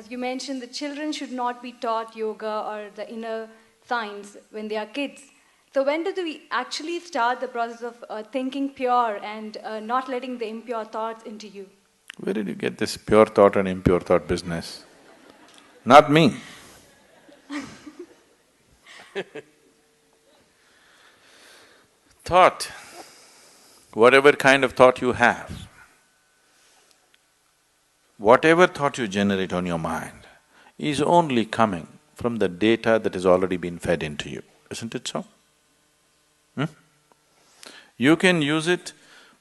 as you mentioned, the children should not be taught yoga or the inner science when they are kids. So when do we actually start the process of thinking pure and not letting the impure thoughts into you? Where did you get this pure thought and impure thought business? Not me. Thought, whatever kind of thought you have, whatever thought you generate on your mind is only coming from the data that has already been fed into you, isn't it so? You can use it,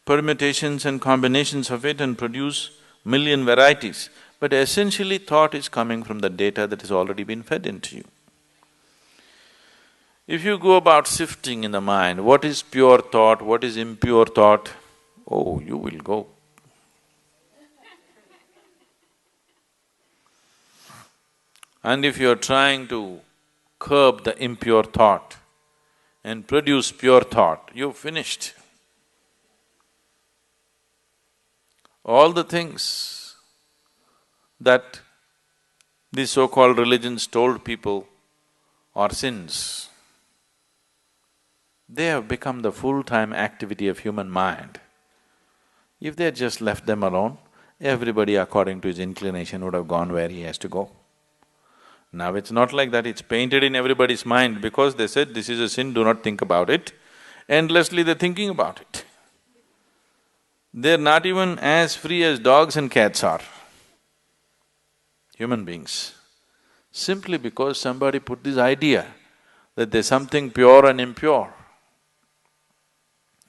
permutations and combinations of it and produce million varieties, but essentially thought is coming from the data that has already been fed into you. If you go about sifting in the mind, what is pure thought, what is impure thought, oh, you will go. And if you're trying to curb the impure thought and produce pure thought, you've finished. All the things that these so-called religions told people are sins, they have become the full-time activity of human mind. If they had just left them alone, everybody according to his inclination would have gone where he has to go. Now it's not like that, it's painted in everybody's mind because they said, this is a sin, do not think about it. Endlessly they're thinking about it. They're not even as free as dogs and cats are, human beings. Simply because somebody put this idea that there's something pure and impure.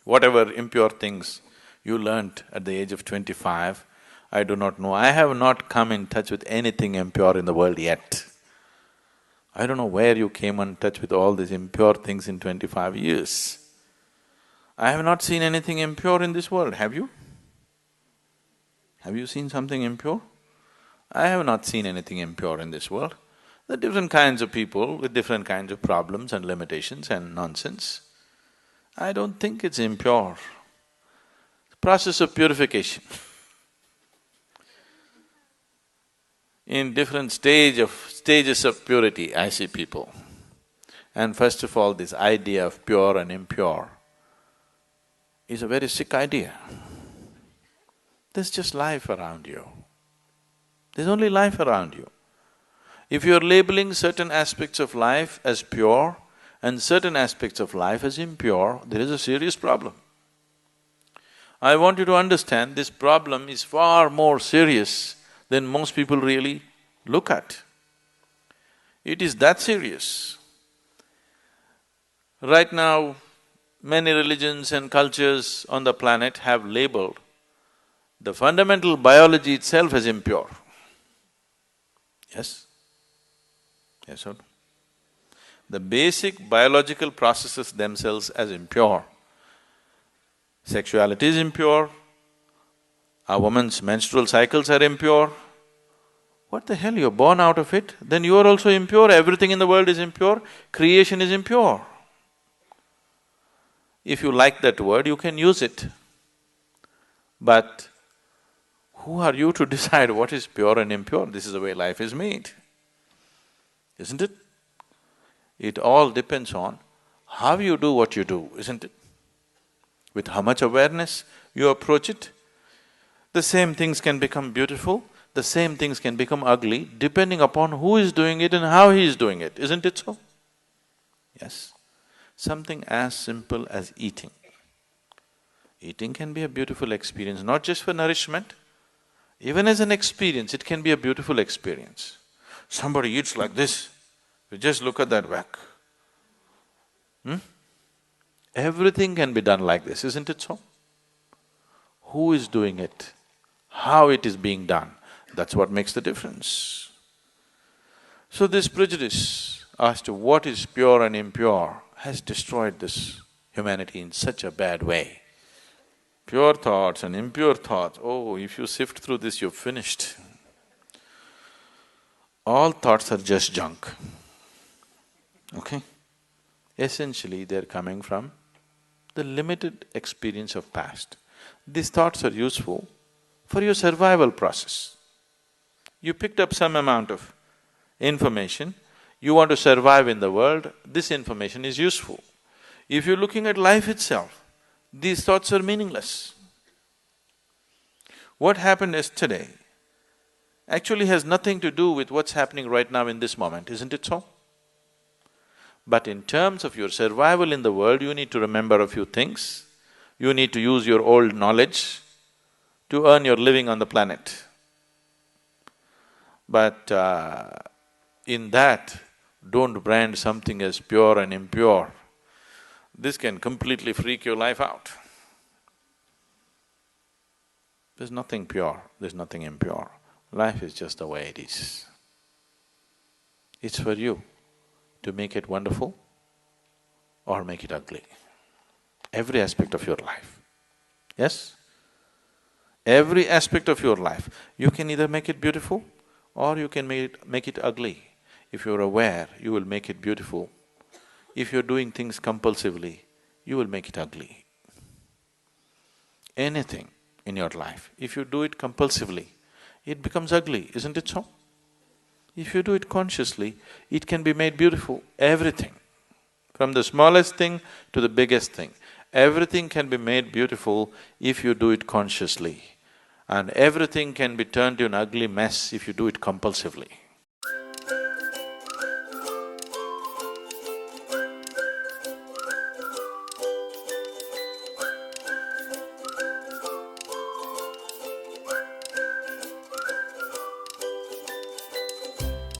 Whatever impure things you learnt at the age of 25, I do not know. I have not come in touch with anything impure in the world yet. I don't know where you came in touch with all these impure things in 25 years. I have not seen anything impure in this world, have you? Have you seen something impure? I have not seen anything impure in this world. There are different kinds of people with different kinds of problems and limitations and nonsense. I don't think it's impure. Process of purification. In different stages of purity, I see people. And first of all, this idea of pure and impure is a very sick idea. There's just life around you. There's only life around you. If you're labeling certain aspects of life as pure and certain aspects of life as impure, there is a serious problem. I want you to understand this problem is far more serious than most people really look at. It is that serious. Right now, many religions and cultures on the planet have labeled the fundamental biology itself as impure. Yes? Yes or no? The basic biological processes themselves as impure. Sexuality is impure, a woman's menstrual cycles are impure. What the hell, you're born out of it, then you are also impure, everything in the world is impure, creation is impure. If you like that word, you can use it. But who are you to decide what is pure and impure? This is the way life is made, isn't it? It all depends on how you do what you do, isn't it? With how much awareness you approach it. The same things can become beautiful, the same things can become ugly, depending upon who is doing it and how he is doing it, isn't it so? Yes. Something as simple as eating. Eating can be a beautiful experience, not just for nourishment, even as an experience, it can be a beautiful experience. Somebody eats like this, you just look at that whack. Everything can be done like this, isn't it so? Who is doing it? How it is being done, that's what makes the difference. So this prejudice as to what is pure and impure has destroyed this humanity in such a bad way. Pure thoughts and impure thoughts, oh, if you sift through this, you're finished. All thoughts are just junk, okay? Essentially, they're coming from the limited experience of past. These thoughts are useful for your survival process. You picked up some amount of information, you want to survive in the world, this information is useful. If you're looking at life itself, these thoughts are meaningless. What happened yesterday actually has nothing to do with what's happening right now in this moment, isn't it so? But in terms of your survival in the world, you need to remember a few things. You need to use your old knowledge to earn your living on the planet. But in that, don't brand something as pure and impure. This can completely freak your life out. There's nothing pure, there's nothing impure. Life is just the way it is. It's for you to make it wonderful or make it ugly. Every aspect of your life. Yes? Every aspect of your life. You can either make it beautiful or you can make it ugly. If you're aware, you will make it beautiful. If you're doing things compulsively, you will make it ugly. Anything in your life, if you do it compulsively, it becomes ugly, isn't it so? If you do it consciously, it can be made beautiful, everything. From the smallest thing to the biggest thing, everything can be made beautiful if you do it consciously. And everything can be turned to an ugly mess if you do it compulsively.